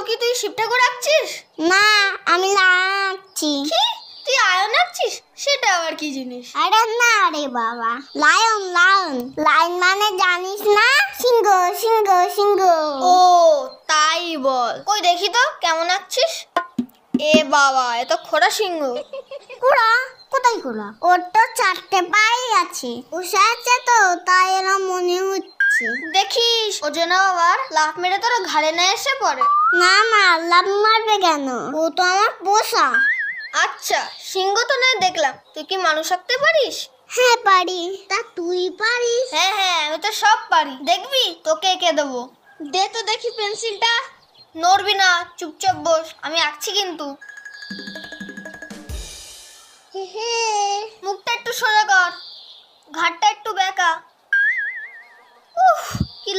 কি তুই শিবটা করে আঁকছিস? না, আমি আঁকছি। কি তুই আয়ন আঁকছিস? সেটা আবার কি জিনিস? আরে না রে বাবা, লায়ন লায়ন। লায়ন মানে জানিস না? সিংহ সিংহ সিংহ। ও তাই বল, কই দেখি তো কেমন আঁকছিস। এ বাবা, এ তো খোড়া সিংহ। কুড়া? কোথায় কুড়া? ওর তো 4টে পাই আছে। উষা আছে তো, তাই এরম মনে হচ্ছে। দেখিস ও যেন আবার লাফ মেরে তোর ঘাড়ে না এসে পড়ে। না না, লাভ মারবে কেন? ও তো আমার পোষা। আচ্ছা, সিংহ তো নয় দেখলাম, তুই কি মানুষ আঁকতে পারিস? হ্যাঁ পারি। তা তুই পারিস? হ্যাঁ হ্যাঁ, আমি তো সব পারি। দেখবি তোকে এঁকে দেবো। দে তো দেখি পেন্সিলটা। নড়বি না, চুপচাপ বস, আমি আঁকছি কিন্তু। মুখটা একটু সোজা কর, ঘাড়টা একটু বেঁকা। উফ, কি